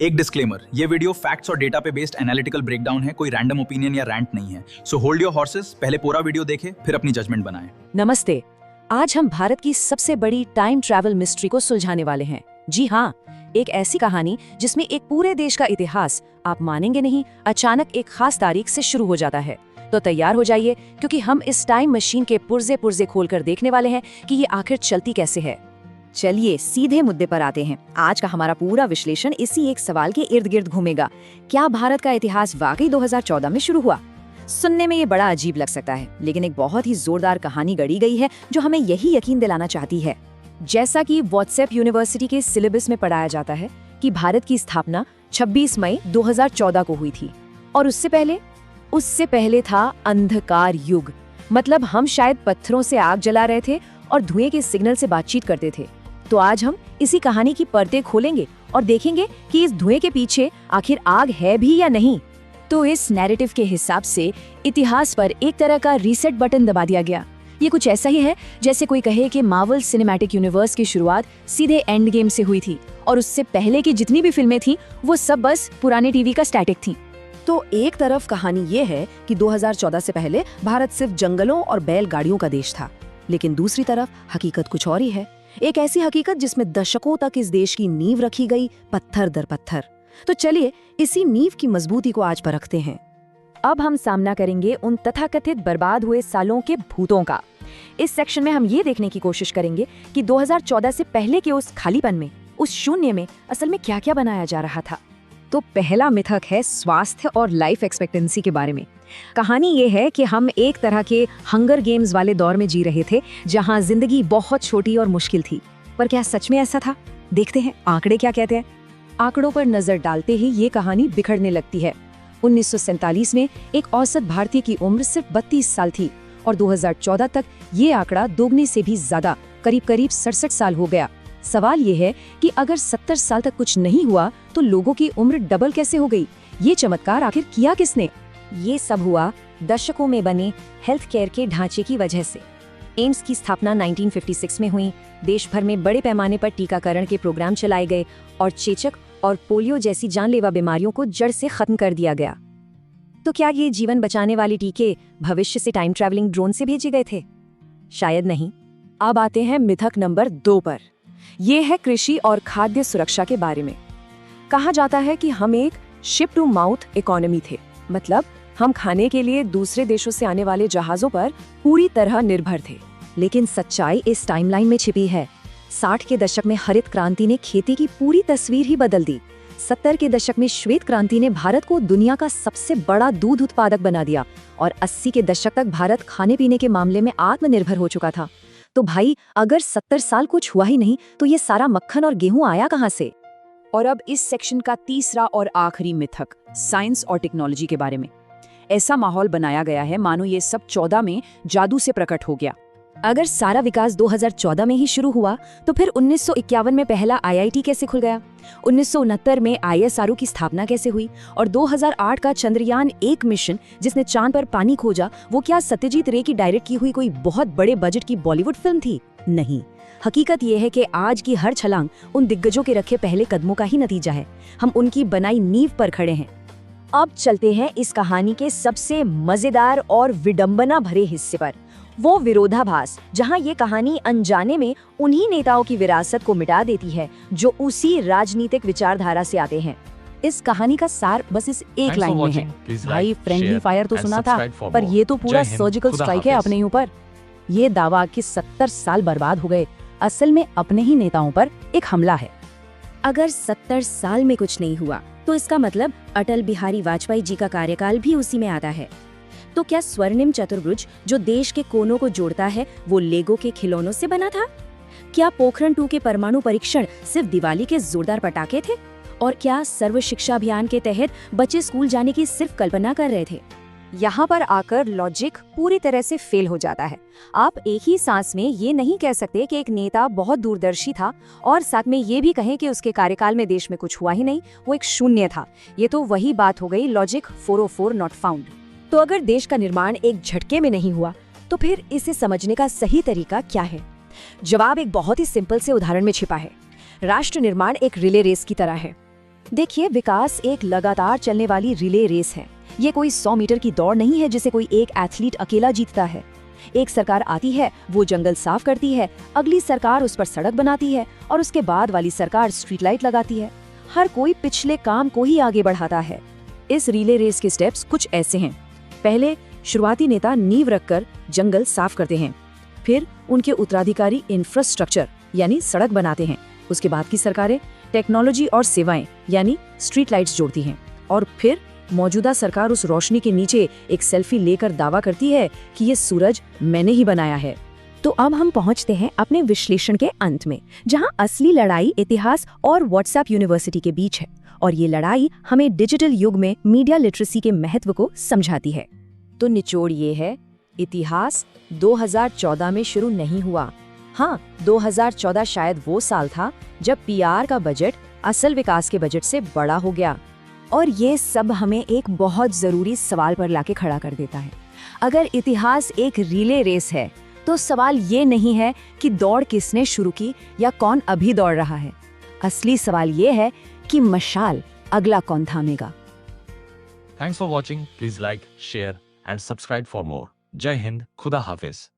एक डिस्क्लेमर, ये video facts और डेटा पे बेस्ड एनालिटिकल ब्रेकडाउन है, कोई रैंडम ओपिनियन या रैंट नहीं है। सो होल्ड योर हॉर्सेस, पहले पूरा वीडियो देखें, फिर अपनी जजमेंट बनाएं। नमस्ते। आज हम भारत की सबसे बड़ी टाइम ट्रैवल मिस्ट्री को सुलझाने वाले हैं। जी हाँ, एक ऐसी कहानी जिसमें एक पूरे देश का इतिहास, आप मानेंगे नहीं, अचानक एक खास तारीख से शुरू हो जाता है। तो तैयार हो जाइए, क्योंकि हम इस टाइम मशीन के पुर्जे पुर्जे खोलकर देखने वाले हैं कि ये आखिर चलती कैसे है। चलिए सीधे मुद्दे पर आते हैं। आज का हमारा पूरा विश्लेषण इसी एक सवाल के इर्द गिर्द घूमेगा। क्या भारत का इतिहास वाकई 2014 में शुरू हुआ? सुनने में ये बड़ा अजीब लग सकता है, लेकिन एक बहुत ही जोरदार कहानी गढ़ी गई है जो हमें यही यकीन दिलाना चाहती है। जैसा कि व्हाट्सएप यूनिवर्सिटी के सिलेबस में पढ़ाया जाता है कि भारत की स्थापना 26 मई 2014 को हुई थी। और उससे पहले था अंधकार युग। मतलब हम शायद पत्थरों से आग जला रहे थे और धुएं के सिग्नल से बातचीत करते थे। तो आज हम इसी कहानी की परतें खोलेंगे और देखेंगे कि इस धुएं के पीछे आखिर आग है भी या नहीं। तो इस नैरेटिव के हिसाब से इतिहास पर एक तरह का रीसेट बटन दबा दिया गया। ये कुछ ऐसा ही है जैसे कोई कहे कि मार्वल सिनेमैटिक यूनिवर्स की शुरुआत सीधे एंड गेम से हुई थी और उससे पहले की जितनी भी फिल्में थीं वो सब बस पुराने टीवी का स्टैटिक थीं। तो एक तरफ कहानी ये है कि 2014 से पहले भारत सिर्फ जंगलों और बैलगाड़ियों का देश था, लेकिन दूसरी तरफ हकीकत कुछ और ही है। एक ऐसी हकीकत जिसमें दशकों तक इस देश की नींव रखी गई, पत्थर दर पत्थर। तो चलिए इसी नींव की मजबूती को आज परखते हैं। अब हम सामना करेंगे उन तथाकथित बर्बाद हुए सालों के भूतों का। इस सेक्शन में हम ये देखने की कोशिश करेंगे कि 2014 से पहले के उस खालीपन में, उस शून्य में असल में क्या क्या बनाया जा रहा था। तो पहला मिथक है स्वास्थ्य और लाइफ एक्सपेक्टेंसी के बारे में। कहानी ये है कि हम एक तरह के हंगर गेम्स वाले दौर में जी रहे थे, जहां जिंदगी बहुत छोटी और मुश्किल थी। पर क्या सच में ऐसा था? देखते हैं आंकड़े क्या कहते हैं। आंकड़ों पर नजर डालते ही ये कहानी बिखरने लगती है। 1947 में एक औसत भारतीय की उम्र सिर्फ 32 साल थी और 2014 तक ये आंकड़ा दोगुने से भी ज्यादा, करीब 67 साल हो गया। सवाल ये है कि अगर 70 साल तक कुछ नहीं हुआ तो लोगों की उम्र डबल कैसे हो गई? ये चमत्कार आखिर किया किसने? ये सब हुआ दशकों में बने हेल्थ केयर के ढांचे की वजह से। एम्स की स्थापना 1956 में हुई। देश भर में बड़े पैमाने पर टीकाकरण के प्रोग्राम चलाए गए और चेचक और पोलियो जैसी जानलेवा बीमारियों को जड़ से खत्म कर दिया गया। तो क्या ये जीवन बचाने वाले टीके भविष्य से टाइम ट्रैवलिंग ड्रोन से भेजे गए थे? शायद नहीं। अब आते हैं मिथक नंबर 2 पर। ये है कृषि और खाद्य सुरक्षा के बारे में। कहा जाता है कि हम एक शिप टू माउथ इकोनॉमी थे, मतलब हम खाने के लिए दूसरे देशों से आने वाले जहाजों पर पूरी तरह निर्भर थे। लेकिन सच्चाई इस टाइमलाइन में छिपी है। 60 के दशक में हरित क्रांति ने खेती की पूरी तस्वीर ही बदल दी। 70 के दशक में श्वेत क्रांति ने भारत को दुनिया का सबसे बड़ा दूध उत्पादक बना दिया और 80 के दशक तक भारत खाने पीने के मामले में आत्मनिर्भर हो चुका था। तो भाई, अगर 70 साल कुछ हुआ ही नहीं तो ये सारा मक्खन और गेहूं आया कहां से? और अब इस सेक्शन का तीसरा और आखिरी मिथक, साइंस और टेक्नोलॉजी के बारे में। ऐसा माहौल बनाया गया है मानो ये सब 14 में जादू से प्रकट हो गया। अगर सारा विकास 2014 में ही शुरू हुआ तो फिर 1951 में पहला IIT कैसे खुल गया? 1969 में ISRO की स्थापना कैसे हुई? और 2008 का चंद्रयान 1 मिशन जिसने चांद पर पानी खोजा, वो क्या सत्यजीत रे की डायरेक्ट की हुई कोई बहुत बड़े बजट की बॉलीवुड फिल्म थी? नहीं। हकीकत ये है कि आज की हर छलांग उन दिग्गजों के रखे पहले कदमों का ही नतीजा है। हम उनकी बनाई नींव पर खड़े हैं। अब चलते हैं इस कहानी के सबसे मजेदार और विडंबना भरे हिस्से पर, वो विरोधाभास, जहां ये कहानी अनजाने में उन्हीं नेताओं की विरासत को मिटा देती है जो उसी राजनीतिक विचारधारा से आते हैं। इस कहानी का सार बस इस एक लाइन में है। भाई, फ्रेंडली फायर तो सुना था, पर ये तो पूरा सर्जिकल स्ट्राइक है अपने ऊपर। ये दावा कि 70 साल बर्बाद हो गए, असल में अपने ही नेताओं पर एक हमला है। अगर 70 साल में कुछ नहीं हुआ तो इसका मतलब अटल बिहारी वाजपेयी जी का कार्यकाल भी उसी में आता है। तो क्या स्वर्णिम चतुर्भुज जो देश के कोनों को जोड़ता है वो लेगो के खिलौनों से बना था? क्या पोखरण 2 के परमाणु परीक्षण सिर्फ दिवाली के जोरदार पटाखे थे? और क्या सर्व शिक्षा अभियान के तहत बच्चे स्कूल जाने की सिर्फ कल्पना कर रहे थे? यहाँ पर आकर लॉजिक पूरी तरह से फेल हो जाता है। आप एक ही सांस में ये नहीं कह सकते कि एक नेता बहुत दूरदर्शी था और साथ में ये भी कहें कि उसके कार्यकाल में देश में कुछ हुआ ही नहीं, वो एक शून्य था। ये तो वही बात हो गई लॉजिक 404 नॉट फाउंड। तो अगर देश का निर्माण एक झटके में नहीं हुआ तो फिर इसे समझने का सही तरीका क्या है? जवाब एक बहुत ही सिंपल से उदाहरण में छिपा है। राष्ट्र निर्माण एक रिले रेस की तरह है। देखिए, विकास एक लगातार चलने वाली रिले रेस है। ये कोई 100 मीटर की दौड़ नहीं है जिसे कोई एक एथलीट अकेला जीतता है। एक सरकार आती है, वो जंगल साफ करती है, अगली सरकार उस पर सड़क बनाती है और उसके बाद वाली सरकार स्ट्रीट लाइट लगाती है। हर कोई पिछले काम को ही आगे बढ़ाता है। इस रिले रेस के स्टेप्स कुछ ऐसे हैं। पहले शुरुआती नेता नींव रखकर जंगल साफ करते हैं, फिर उनके उत्तराधिकारी इंफ्रास्ट्रक्चर यानी सड़क बनाते हैं। उसके बाद की सरकारें टेक्नोलॉजी और सेवाएं यानी स्ट्रीट लाइट्स जोड़ती हैं, और फिर मौजूदा सरकार उस रोशनी के नीचे एक सेल्फी लेकर दावा करती है कि ये सूरज मैंने ही बनाया है। तो अब हम पहुंचते हैं अपने विश्लेषण के अंत में, जहां असली लड़ाई इतिहास और व्हाट्सएप यूनिवर्सिटी के बीच है, और ये लड़ाई हमें डिजिटल युग में मीडिया लिटरेसी के महत्व को समझाती है। तो निचोड़ ये है, इतिहास 2014 में शुरू नहीं हुआ। हाँ, 2014 शायद वो साल था जब पीआर का बजट असल विकास के बजट से बड़ा हो गया। और ये सब हमें एक बहुत जरूरी सवाल पर लाके खड़ा कर देता है। अगर इतिहास एक रिले रेस है, तो सवाल ये नहीं है कि दौड़ किसने शुरू की या कौन अभी दौड़ रहा है। असली सवाल ये है कि मशाल अगला कौन थामेगा। Thanks for watching. Please like, share and subscribe for more. Jai Hind. Khuda Hafiz.